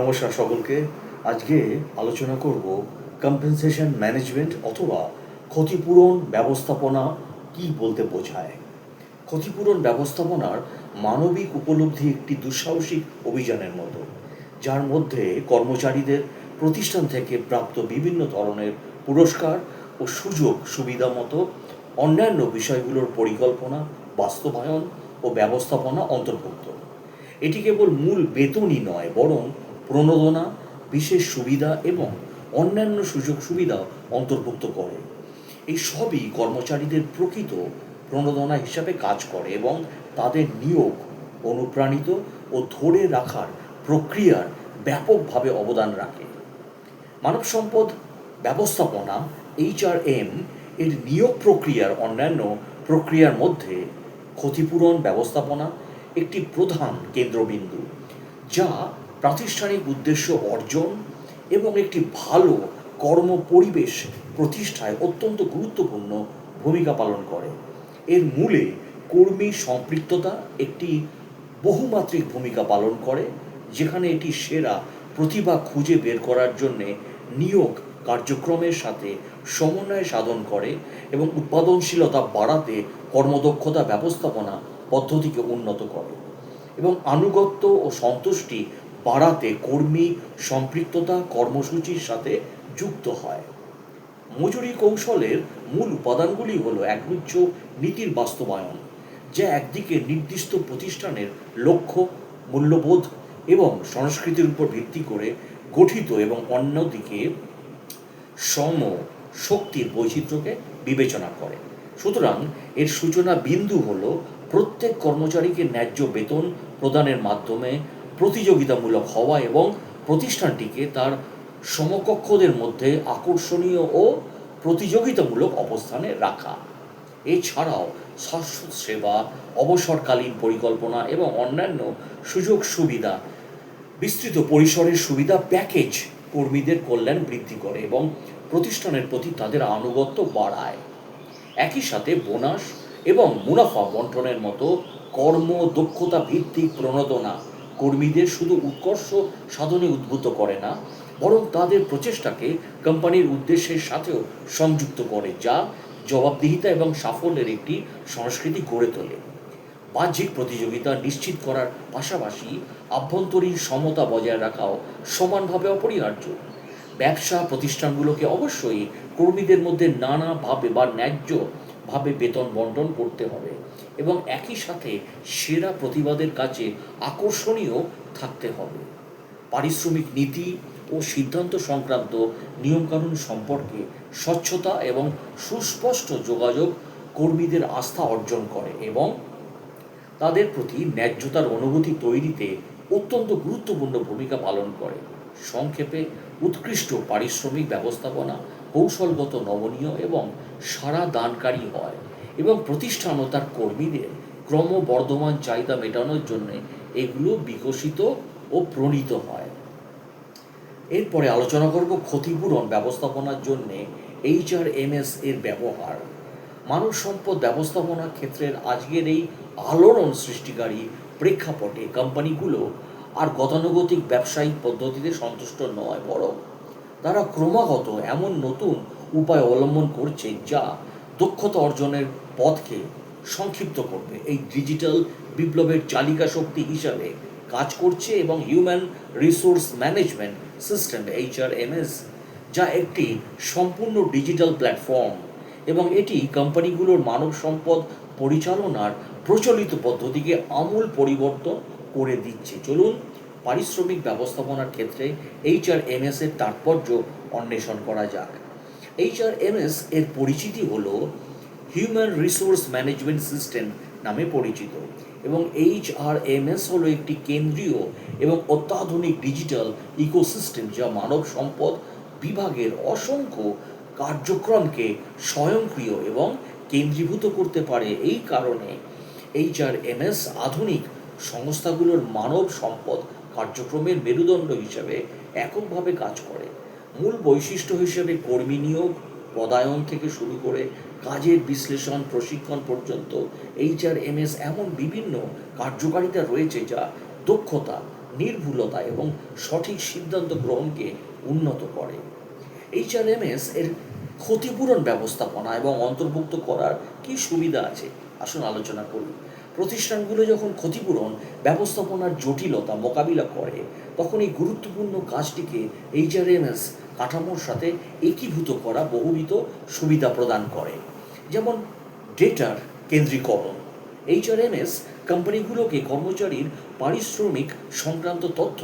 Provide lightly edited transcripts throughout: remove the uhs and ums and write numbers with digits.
নমস্কার সকলকে। আজকে আলোচনা করব কম্পেনসেশন ম্যানেজমেন্ট অথবা ক্ষতিপূরণ ব্যবস্থাপনা কি বলতে বোঝায়। ক্ষতিপূরণ ব্যবস্থাপনার মানবিক উপলব্ধি একটি দুঃসাহসিক অভিযানের মতো, যার মধ্যে কর্মচারীদের প্রতিষ্ঠান থেকে প্রাপ্ত বিভিন্ন ধরনের পুরস্কার ও সুযোগ সুবিধা মতো অন্যান্য বিষয়গুলোর পরিকল্পনা, বাস্তবায়ন ও ব্যবস্থাপনা অন্তর্ভুক্ত। এটি কেবল মূল বেতনই নয়, বরং প্রণোদনা, বিশেষ সুবিধা এবং অন্যান্য সুযোগ সুবিধা অন্তর্ভুক্ত করে। এই সবই কর্মচারীদের প্রকৃত প্রণোদনা হিসাবে কাজ করে এবং তাদের নিয়োগ, অনুপ্রাণিত ও ধরে রাখার প্রক্রিয়ার ব্যাপকভাবে অবদান রাখে। মানব সম্পদ ব্যবস্থাপনা HRM এর নিয়োগ প্রক্রিয়ার অন্যান্য প্রক্রিয়ার মধ্যে ক্ষতিপূরণ ব্যবস্থাপনা একটি প্রধান কেন্দ্রবিন্দু, যা প্রাতিষ্ঠানিক উদ্দেশ্য অর্জন এবং একটি ভালো কর্ম পরিবেশ প্রতিষ্ঠায় অত্যন্ত গুরুত্বপূর্ণ ভূমিকা পালন করে। এর মূলে কর্মী সম্পৃক্ততা একটি বহুমাত্রিক ভূমিকা পালন করে, যেখানে এটি সেরা প্রতিভা খুঁজে বের করার জন্যে নিয়োগ কার্যক্রমের সাথে সমন্বয় সাধন করে এবং উৎপাদনশীলতা বাড়াতে কর্মদক্ষতা ব্যবস্থাপনা পদ্ধতিকে উন্নত করে এবং আনুগত্য ও সন্তুষ্টি বাড়াতে কর্মী সম্পৃক্ততা কর্মসূচির সাথে যুক্ত হয়। মজুরি কৌশলের মূল উপাদানগুলি হল একগুচ্ছ নীতির বাস্তবায়ন, যা একদিকে নির্দিষ্ট প্রতিষ্ঠানের লক্ষ্য, মূল্যবোধ এবং সংস্কৃতির উপর ভিত্তি করে গঠিত এবং অন্যদিকে শ্রম শক্তির বৈচিত্র্যকে বিবেচনা করে। সুতরাং এর সূচনা বিন্দু হল প্রত্যেক কর্মচারীকে ন্যায্য বেতন প্রদানের মাধ্যমে প্রতিযোগিতামূলক হওয়া এবং প্রতিষ্ঠানটিকে তার সমকক্ষদের মধ্যে আকর্ষণীয় ও প্রতিযোগিতামূলক অবস্থানে রাখা। এছাড়াও শাশ্বত সেবা, অবসরকালীন পরিকল্পনা এবং অন্যান্য সুযোগ সুবিধা, বিস্তৃত পরিসরের সুবিধা প্যাকেজ কর্মীদের কল্যাণ বৃদ্ধি করে এবং প্রতিষ্ঠানের প্রতি তাদের আনুগত্য বাড়ায়। একই সাথে বোনাস এবং মুনাফা বন্টনের মতো কর্ম দক্ষতা ভিত্তিক প্রণোদনা কর্মীদের শুধু উৎকর্ষ সাধনে উদ্বুদ্ধ করে না, বরং তাদের প্রচেষ্টাকে কোম্পানির উদ্দেশ্যের সাথেও সংযুক্ত করে, যা জবাবদিহিতা এবং সাফল্যের একটি সংস্কৃতি গড়ে তোলে। বাহ্যিক প্রতিযোগিতা নিশ্চিত করার পাশাপাশি আভ্যন্তরীণ সমতা বজায় রাখাও সমানভাবে অপরিহার্য। ব্যবসা প্রতিষ্ঠানগুলোকে অবশ্যই কর্মীদের মধ্যে নানাভাবে বা ন্যায্যভাবে বেতন বন্টন করতে হবে এবং একই সাথে সেরা প্রতিবাদের কাছে আকর্ষণীয় থাকতে হবে। পারিশ্রমিক নীতি ও সিদ্ধান্ত সংক্রান্ত নিয়মকানুন সম্পর্কে স্বচ্ছতা এবং সুস্পষ্ট যোগাযোগ কর্মীদের আস্থা অর্জন করে এবং তাদের প্রতি ন্যায্যতার অনুভূতি তৈরিতে অত্যন্ত গুরুত্বপূর্ণ ভূমিকা পালন করে। সংক্ষেপে, উৎকৃষ্ট পারিশ্রমিক ব্যবস্থাপনা কৌশলগত, নমনীয় এবং সাড়া দানকারী হয় এবং প্রতিষ্ঠান ও তার কর্মীদের ক্রমবর্ধমান চাহিদা মেটানোর জন্য এগুলো বিকশিত ও প্রণীত হয়। এরপরে আলোচনা করব ক্ষতিপূরণ ব্যবস্থাপনার জন্যে HRMS এর ব্যবহার। মানব সম্পদ ব্যবস্থাপনা ক্ষেত্রের আজকের এই আলোড়ন সৃষ্টিকারী প্রেক্ষাপটে কোম্পানিগুলো আর গতানুগতিক ব্যবসায়িক পদ্ধতিতে সন্তুষ্ট নয়, বরং তারা ক্রমাগত এমন নতুন উপায় অবলম্বন করছে যা দক্ষতা অর্জনের পথকে সংক্ষিপ্ত করবে। এই ডিজিটাল বিপ্লবের চালিকা শক্তি হিসাবে কাজ করছে এবং human resource management system HRMS, যা একটি সম্পূর্ণ ডিজিটাল প্ল্যাটফর্ম এবং এটি কোম্পানিগুলোর মানব সম্পদ পরিচালনার প্রচলিত পদ্ধতিকে আমূল পরিবর্তন করে দিচ্ছে। চলুন পারিশ্রমিক ব্যবস্থাপনার ক্ষেত্রে HRMS এর তাৎপর্য অন্বেষণ করা যাক। HRMS এর পরিচিতি হল হিউম্যান রিসোর্স ম্যানেজমেন্ট সিস্টেম নামে পরিচিত এবং HRMS হলো একটি কেন্দ্রীয় এবং অত্যাধুনিক ডিজিটাল ইকোসিস্টেম যা মানব সম্পদ বিভাগের অসংখ্য কার্যক্রমকে স্বয়ংক্রিয় এবং কেন্দ্রীভূত করতে পারে। এই কারণে HRMS আধুনিক সংস্থাগুলোর মানব সম্পদ কার্যক্রমের মেরুদণ্ড হিসেবে এককভাবে কাজ করে। মূল বৈশিষ্ট্য হিসেবে কর্মী নিয়োগ, পদায়ন থেকে শুরু করে কাজের বিশ্লেষণ, প্রশিক্ষণ পর্যন্ত HRMS এমন বিভিন্ন কার্যকারিতা রয়েছে যা দক্ষতা, নির্ভুলতা এবং সঠিক সিদ্ধান্ত গ্রহণকে উন্নত করে। এইচআরএমএস এর ক্ষতিপূরণ ব্যবস্থাপনা এবং অন্তর্ভুক্ত করার কী সুবিধা আছে আসুন আলোচনা করি। প্রতিষ্ঠানগুলো যখন ক্ষতিপূরণ ব্যবস্থাপনার জটিলতা মোকাবিলা করে তখন এই গুরুত্বপূর্ণ কাজটিকে এইচআরএমএস কাঠামোর সাথে একীভূত করা বহুবিধ সুবিধা প্রদান করে। যেমন ডেটার কেন্দ্রীকরণ। এইচআরএমএস কোম্পানিগুলোকে কর্মচারীর পারিশ্রমিক সংক্রান্ত তথ্য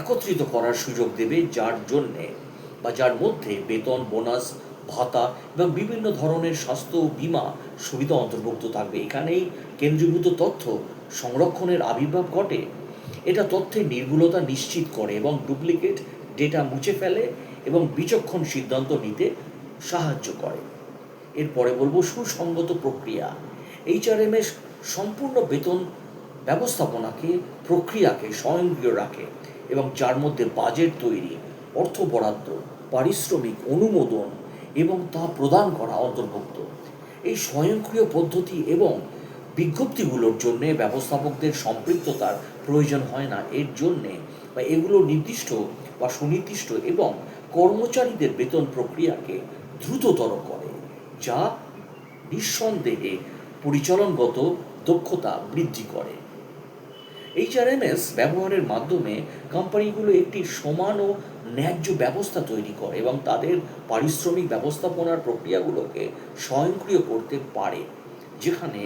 একত্রিত করার সুযোগ দেবে, যার মধ্যে বেতন, বোনাস, ভাতা এবং বিভিন্ন ধরনের স্বাস্থ্য ও বীমা সুবিধা অন্তর্ভুক্ত থাকবে। এখানেই কেন্দ্রীভূত তথ্য সংরক্ষণের আবির্ভাব ঘটে। এটা তথ্যের নির্ভুলতা নিশ্চিত করে এবং ডুপ্লিকেট ডেটা মুছে ফেলে এবং বিচক্ষণ সিদ্ধান্ত নিতে সাহায্য করে। এরপরে বলবো সুসংগত প্রক্রিয়া। এইচআরএমএস সম্পূর্ণ বেতন প্রক্রিয়াকে স্বয়ংক্রিয় রাখে এবং যার মধ্যে বাজেট তৈরি, অর্থ বরাদ্দ, পারিশ্রমিক অনুমোদন এবং তা প্রদান করা অন্তর্ভুক্ত। এই স্বয়ংক্রিয় পদ্ধতি এবং বিজ্ঞপ্তিগুলোর জন্যে ব্যবস্থাপকদের সম্পৃক্ততার প্রয়োজন হয় না। এগুলো নির্দিষ্ট বা সুনির্দিষ্ট এবং কর্মচারীদের বেতন প্রক্রিয়াকে দ্রুততর করে, যা নিঃসন্দেহে পরিচালনগত দক্ষতা বৃদ্ধি করে। এইচআরএমএস ব্যবহারের মাধ্যমে কোম্পানিগুলো একটি সমান ও ন্যায্য ব্যবস্থা তৈরি করে এবং তাদের পারিশ্রমিক ব্যবস্থাপনার প্রক্রিয়াগুলোকে স্বয়ংক্রিয় করতে পারে, যেখানে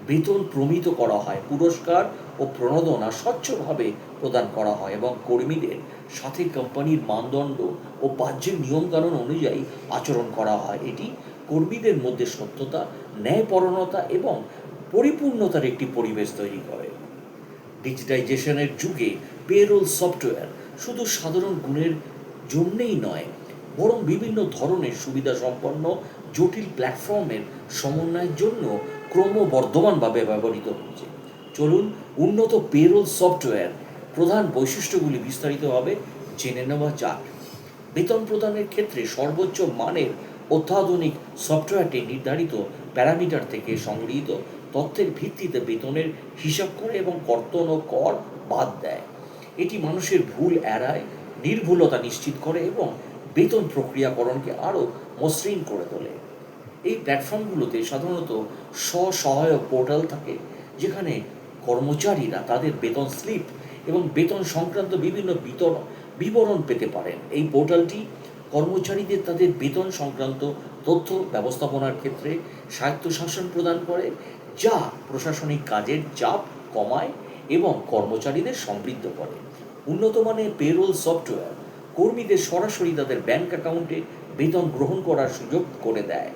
বেতন প্রমিত করা হয়, পুরস্কার ও প্রণোদনা স্বচ্ছভাবে প্রদান করা হয় এবং কর্মীদের সাথে কোম্পানির মানদণ্ড ও বাহ্যিক নিয়মকানুন অনুযায়ী আচরণ করা হয়। এটি কর্মীদের মধ্যে সত্যতা, ন্যায়পরায়ণতা এবং পরিপূর্ণতার একটি পরিবেশ তৈরি করে। ডিজিটাইজেশনের যুগে পেরোল সফটওয়্যার শুধু সাধারণ গুণের জন্যেই নয়, বরং বিভিন্ন ধরনের সুবিধাসম্পন্ন জটিল প্ল্যাটফর্মের সমন্বয়ের জন্য ক্রমবর্ধমানভাবে ব্যবহৃত হচ্ছে। চলুন উন্নত পেরোল সফটওয়্যার প্রধান বৈশিষ্ট্যগুলি বিস্তারিতভাবে জেনে নেওয়া যাক। বেতন প্রদানের ক্ষেত্রে সর্বোচ্চ মানের অত্যাধুনিক সফটওয়্যারটি নির্ধারিত প্যারামিটার থেকে সংগৃহীত তথ্যের ভিত্তিতে বেতনের হিসাব করে এবং কর্তন ও কর বাদ দেয়। এটি মানুষের ভুল এড়ায়, নির্ভুলতা নিশ্চিত করে এবং বেতন প্রক্রিয়াকরণকে আরও মসৃণ করে তোলে। এই প্ল্যাটফর্মগুলোতে সাধারণত স্বসহায়ক পোর্টাল থাকে, যেখানে কর্মচারীরা তাদের বেতন স্লিপ এবং বেতন সংক্রান্ত বিভিন্ন বিবরণ পেতে পারেন। এই পোর্টালটি কর্মচারীদের তাদের বেতন সংক্রান্ত তথ্য ব্যবস্থাপনার ক্ষেত্রে স্বায়ত্তশাসন প্রদান করে, যা প্রশাসনিক কাজের চাপ কমায় এবং কর্মচারীদের সমৃদ্ধ করে। উন্নত মানের পেরোল সফটওয়্যার কর্মীদের সরাসরি তাদের ব্যাংক অ্যাকাউন্টে বেতন গ্রহণ করার সুযোগ করে দেয়,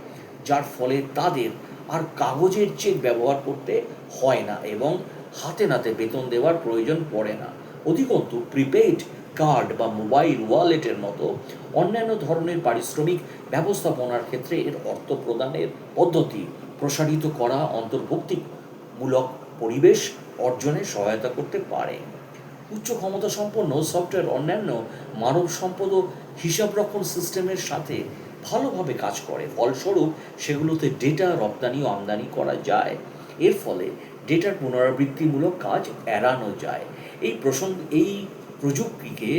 যার ফলে তাদের আর কাগজের চেক ব্যবহার করতে হয় না এবং হাতে নাতে বেতন দেওয়ার প্রয়োজন পড়ে না। অধিকন্তু প্রিপেইড কার্ড বা মোবাইল ওয়ালেটের মতো অন্যান্য ধরনের পারিশ্রমিক ব্যবস্থাপনার ক্ষেত্রে এর অর্থ প্রদানের পদ্ধতি প্রসারিত করা অন্তর্ভুক্তিমূলক পরিবেশ অর্জনে সহায়তা করতে পারে। উচ্চ ক্ষমতা সম্পন্ন সফটওয়্যার অন্যান্য মানব সম্পদ ও হিসাবরক্ষণ সিস্টেমের সাথে ভালোভাবে কাজ করে। ফলস্বরূপ সেগুলোতে ডেটা রপ্তানি ও আমদানি করা যায়। এর ফলে ডেটার পুনরাবৃত্তিমূলক কাজ এড়ানো যায়। এই প্রযুক্তিকে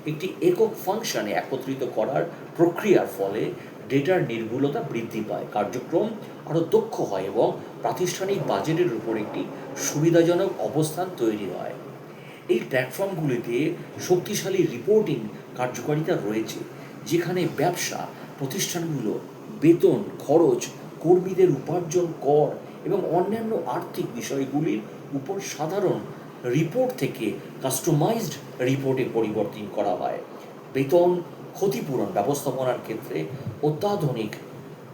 একটি একক ফাংশনে একত্রিত করার প্রক্রিয়ার ফলে ডেটার নির্ভুলতা বৃদ্ধি পায়, কার্যক্রম আরও দক্ষ হয় এবং প্রাতিষ্ঠানিক বাজেটের উপর একটি সুবিধাজনক অবস্থান তৈরি হয়। এই প্ল্যাটফর্মগুলিতে শক্তিশালী রিপোর্টিং কার্যকারিতা রয়েছে, যেখানে ব্যবসা প্রতিষ্ঠানগুলো বেতন, খরচ, কর্মীদের উপার্জন, কর এবং অন্যান্য আর্থিক বিষয়গুলির উপর সাধারণ রিপোর্ট থেকে কাস্টমাইজড রিপোর্টে পরিবর্তন করা হয়। বেতন ক্ষতিপূরণ ব্যবস্থাপনার ক্ষেত্রে অত্যাধুনিক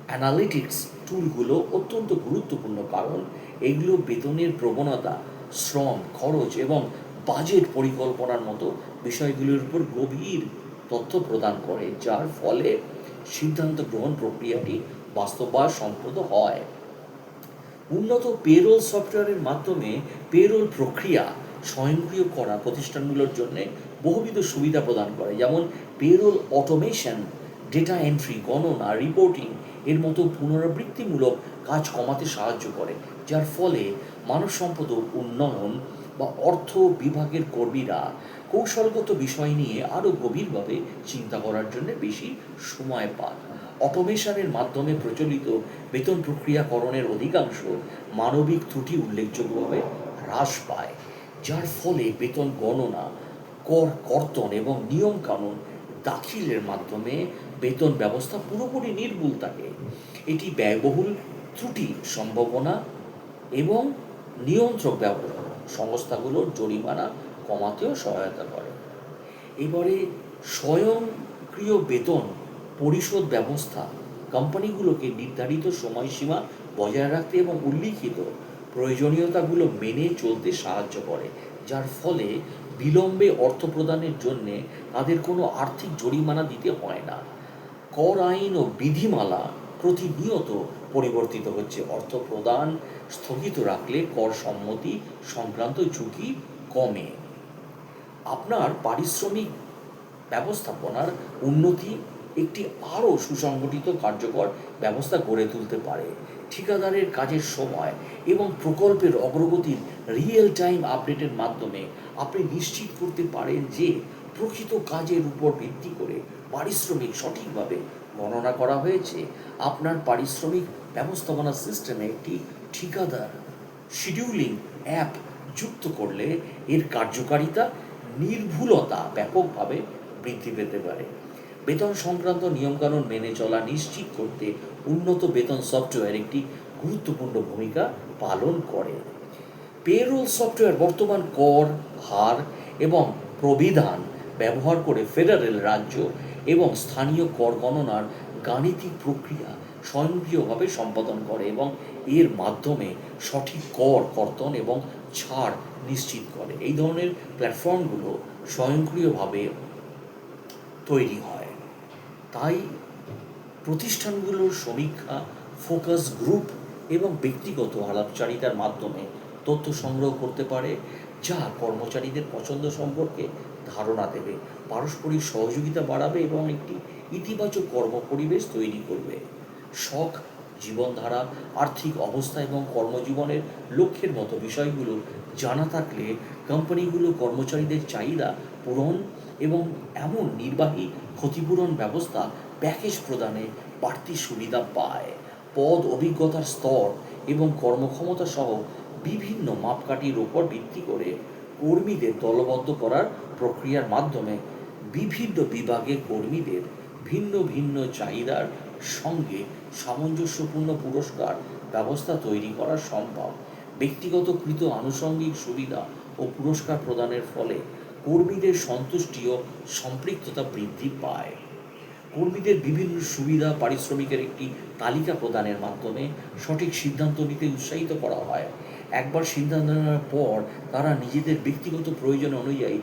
অ্যানালিটিক্স টুলগুলো অত্যন্ত গুরুত্বপূর্ণ, কারণ এগুলো বেতনের প্রবণতা, শ্রম খরচ এবং বাজেট পরিকল্পনার মতো বিষয়গুলির উপর গভীর তথ্য প্রদান করে, যার ফলে সিদ্ধান্ত গ্রহণ প্রক্রিয়াটি বাস্তবায়নসম্পন্ন হয়। উন্নত পেরোল সফটওয়্যারের মাধ্যমে পেরোল প্রক্রিয়া স্বয়ংক্রিয় করা প্রতিষ্ঠানগুলোর জন্য বহুবিধ সুবিধা প্রদান করে, যেমন পেরোল অটোমেশন, ডেটা এন্ট্রি, গণনা, রিপোর্টিং এর মতো পুনরাবৃত্তিমূলক কাজ কমাতে সাহায্য করে, যার ফলে মানব সম্পদ উন্নয়ন বা অর্থ বিভাগের কর্মীরা কৌশলগত বিষয় নিয়ে আরও গভীরভাবে চিন্তা করার জন্য বেশি সময় পান। অটোমেশনের মাধ্যমে প্রচলিত বেতন প্রক্রিয়াকরণের অধিকাংশ মানবিক ত্রুটি উল্লেখযোগ্যভাবে হ্রাস পায়, যার ফলে বেতন গণনা, কর কর্তন এবং নিয়মকানুন দাখিলের মাধ্যমে বেতন ব্যবস্থা পুরোপুরি নির্ভুল থাকে। এটি ব্যয়বহুল ত্রুটি সম্ভাবনা এবং নিয়ন্ত্রক সংস্থাগুলোর জরিমানা কমাতেও সহায়তা করে। এবারে স্বয়ংক্রিয় বেতন পরিশোধ ব্যবস্থা কোম্পানিগুলোকে নির্ধারিত সময়সীমা বজায় রাখতে এবং উল্লিখিত প্রয়োজনীয়তাগুলো মেনে চলতে সাহায্য করে, যার ফলে বিলম্বে অর্থ প্রদানের জন্যে তাদের কোনো আর্থিক জরিমানা দিতে হয় না। কর আইন ও বিধিমালা প্রতিনিয়ত পরিবর্তিত হচ্ছে। অর্থ প্রদান স্থগিত রাখলে কর সম্মতি সংক্রান্ত ঝুঁকি কমে। আপনার পারিশ্রমিক ব্যবস্থাপনার উন্নতি একটি আরও সুসংগঠিত কার্যকর ব্যবস্থা গড়ে তুলতে পারে। ঠিকাদারের কাজের সময় এবং প্রকল্পের অগ্রগতির রিয়েল টাইম আপডেটের মাধ্যমে আপনি নিশ্চিত করতে পারেন যে প্রকৃত কাজের উপর ভিত্তি করে পারিশ্রমিক সঠিকভাবে গণনা করা হয়েছে। আপনার পারিশ্রমিক ব্যবস্থাপনা সিস্টেমে একটি ঠিকাদার শিডিউলিং অ্যাপ যুক্ত করলে এর কার্যকারিতা নির্ভুলতা ব্যাপকভাবে বৃদ্ধি পেতে পারে। বেতন সংক্রান্ত নিয়মকানুন মেনে চলা নিশ্চিত করতে উন্নত বেতন সফটওয়্যার একটি গুরুত্বপূর্ণ ভূমিকা পালন করে। পেরোল সফটওয়্যার বর্তমান কর হার এবং প্রবিধান ব্যবহার করে ফেডারেল, রাজ্য এবং স্থানীয় কর গণনার গাণিতিক প্রক্রিয়া স্বয়ংক্রিয়ভাবে সম্পাদন করে এবং এর মাধ্যমে সঠিক কর কর্তন এবং ছাড় নিশ্চিত করে। এই ধরনের প্ল্যাটফর্মগুলো স্বয়ংক্রিয়ভাবে তৈরি হয়। তাই প্রতিষ্ঠানগুলোর সমীক্ষা, ফোকাস গ্রুপ এবং ব্যক্তিগত আলাপচারিতার মাধ্যমে তথ্য সংগ্রহ করতে পারে, যা কর্মচারীদের পছন্দ সম্পর্কে ধারণা দেবে, পারস্পরিক সহযোগিতা বাড়াবে এবং একটি ইতিবাচক কর্মপরিবেশ তৈরি করবে। শখ, জীবনধারা, আর্থিক অবস্থা এবং কর্মজীবনের লক্ষ্যের মতো বিষয়গুলো জানা থাকলে কোম্পানিগুলো কর্মচারীদের চাহিদা পূরণ এবং এমন নির্বাহী ক্ষতিপূরণ ব্যবস্থা প্যাকেজ প্রদানে বাড়তি সুবিধা পায়। পদ, অভিজ্ঞতার স্তর এবং কর্মক্ষমতা সহ বিভিন্ন মাপকাঠির উপর ভিত্তি করে কর্মীদের দলবদ্ধ করার প্রক্রিয়ার মাধ্যমে বিভিন্ন বিভাগের কর্মীদের ভিন্ন ভিন্ন চাহিদার সঙ্গে সামঞ্জস্যপূর্ণ পুরস্কার ব্যবস্থা তৈরি করা সম্ভব। ব্যক্তিগতকৃত আনুষঙ্গিক সুবিধা ও পুরস্কার প্রদানের ফলে কর্মীদের সন্তুষ্টি ও সম্পৃক্ততা বৃদ্ধি পায়। কর্মীদের বিভিন্ন সুবিধা পারিশ্রমিকের একটি তালিকা প্রদানের মাধ্যমে সঠিক সিদ্ধান্ত নিতে উৎসাহিত করা হয়। একবার সিদ্ধান্ত নেওয়ার পর তারা নিজেদের ব্যক্তিগত প্রয়োজন অনুযায়ী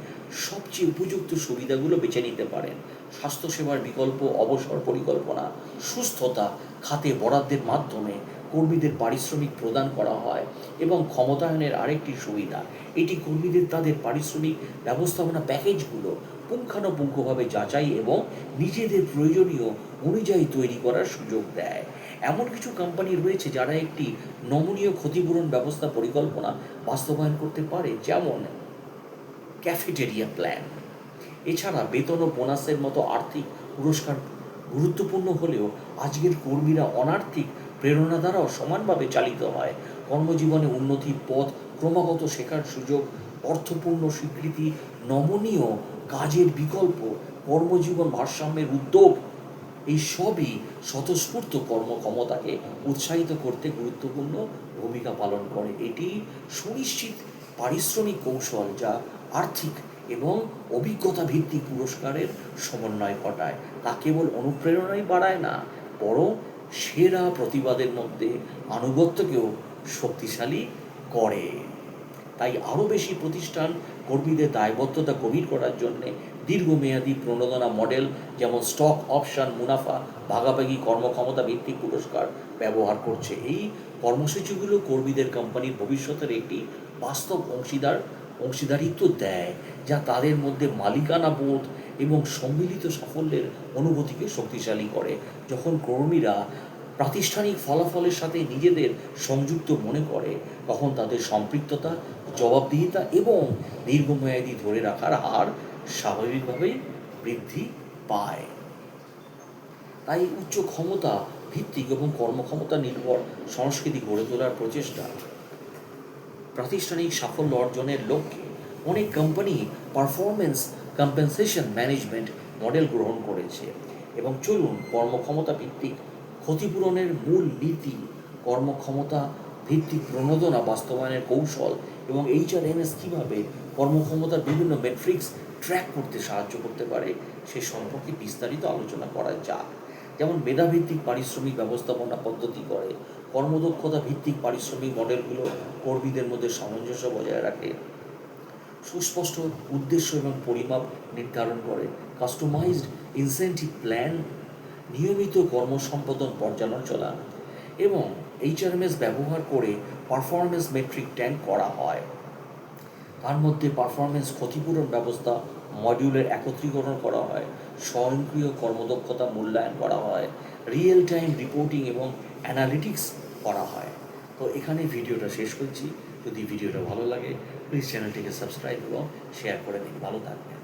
সবচেয়ে উপযুক্ত সুবিধাগুলো বেছে নিতে পারেন। স্বাস্থ্যসেবার বিকল্প, অবসর পরিকল্পনা, সুস্থতা খাতে বরাদ্দের মাধ্যমে কর্মীদের পারিশ্রমিক প্রদান করা হয় এবং ক্ষমতায়নের আরেকটি সুবিধা, এটি কর্মীদের তাদের পারিশ্রমিক ব্যবস্থাপনা প্যাকেজগুলো পুঙ্খানুপুঙ্খভাবে যাচাই এবং নিজেদের প্রয়োজনীয় অনুযায়ী তৈরি করার সুযোগ দেয়। এমন কিছু কোম্পানি রয়েছে যারা একটি নমনীয় ক্ষতিপূরণ ব্যবস্থা পরিকল্পনা বাস্তবায়ন করতে পারে, যেমন ক্যাফেটেরিয়া প্ল্যান। এছাড়া বেতন ও বোনাসের মতো আর্থিক পুরস্কার গুরুত্বপূর্ণ হলেও আজকের কর্মীরা অনার্থিক প্রেরণা দ্বারাও সমানভাবে চালিত হয়। কর্মজীবনে উন্নতির পথ, ক্রমাগত শেখার সুযোগ, অর্থপূর্ণ স্বীকৃতি, নমনীয় কাজের বিকল্প, কর্মজীবন ভারসাম্যের উদ্যোগ, এই সবই স্বতঃস্ফূর্ত কর্মক্ষমতাকে উৎসাহিত করতে গুরুত্বপূর্ণ ভূমিকা পালন করে। এটি সুনিশ্চিত পারিশ্রমিক কৌশল যা আর্থিক এবং অভিজ্ঞতা ভিত্তিক পুরস্কারের সমন্বয় ঘটায়। তা কেবল অনুপ্রেরণাই বাড়ায় না, বরং সেরা প্রতিবাদের মধ্যে আনুগত্যকেও শক্তিশালী করে। তাই আরও বেশি প্রতিষ্ঠান কর্মীদের দায়বদ্ধতা গভীর করার জন্যে দীর্ঘমেয়াদী প্রণোদনা মডেল, যেমন স্টক অপশন, মুনাফা ভাগাভাগি, কর্মক্ষমতা ভিত্তিক পুরস্কার ব্যবহার করছে। এই কর্মসূচিগুলো কর্মীদের কোম্পানির ভবিষ্যতের একটি বাস্তব অংশীদারিত্ব দেয়, যা তাদের মধ্যে মালিকানা বোধ এবং সম্মিলিত সাফল্যের অনুভূতিকে শক্তিশালী করে। যখন কর্মীরা প্রাতিষ্ঠানিক ফলাফলের সাথে নিজেদের সংযুক্ত মনে করে, তখন তাদের সম্পৃক্ততা জবাবদিহিতা এবং দীর্ঘমেয়াদী ধরে রাখার হার স্বাভাবিকভাবেই বৃদ্ধি পায়। তাই উচ্চ ক্ষমতা ভিত্তিক এবং কর্মক্ষমতা নির্ভর সংস্কৃতি গড়ে তোলার প্রচেষ্টা প্রাতিষ্ঠানিক সাফল্য অর্জনের লক্ষ্যে অনেক company performance compensation management model গ্রহণ করেছে। এবং চলুন কর্মক্ষমতা ভিত্তিক ক্ষতিপূরণের মূল নীতি, কর্মক্ষমতা ভিত্তিক প্রণোদনা বাস্তবায়নের কৌশল এবং HRMS কীভাবে কর্মক্ষমতার বিভিন্ন মেট্রিক্স ট্র্যাক করতে সাহায্য করতে পারে সে সম্পর্কে বিস্তারিত আলোচনা করা যাক। যেমন মেধাভিত্তিক পারিশ্রমিক ব্যবস্থাপনা পদ্ধতি করে, কর্মদক্ষতা ভিত্তিক পারিশ্রমিক মডেলগুলো কর্মীদের মধ্যে সামঞ্জস্য বজায় রাখে, সুস্পষ্ট উদ্দেশ্য এবং পরিমাপ নির্ধারণ করে, কাস্টমাইজড ইনসেন্টিভ প্ল্যান, নিয়মিত কর্মসম্পাদন পর্যালোচনা এবং HRMS ব্যবহার করে পারফরমেন্স মেট্রিক ট্যাগ করা হয়। তার মধ্যে পারফরমেন্স ক্ষতিপূরণ ব্যবস্থা মডিউলের একত্রীকরণ করা হয়, স্বয়ংক্রিয় কর্মদক্ষতা মূল্যায়ন করা হয়, রিয়েল টাইম রিপোর্টিং এবং অ্যানালিটিক্স করা হয়। তো এখানে ভিডিওটা শেষ করছি। যদি ভিডিওটা ভালো লাগে প্লিজ চ্যানেলটিকে সাবস্ক্রাইব এবং শেয়ার করে দিন। ভালো থাকবেন।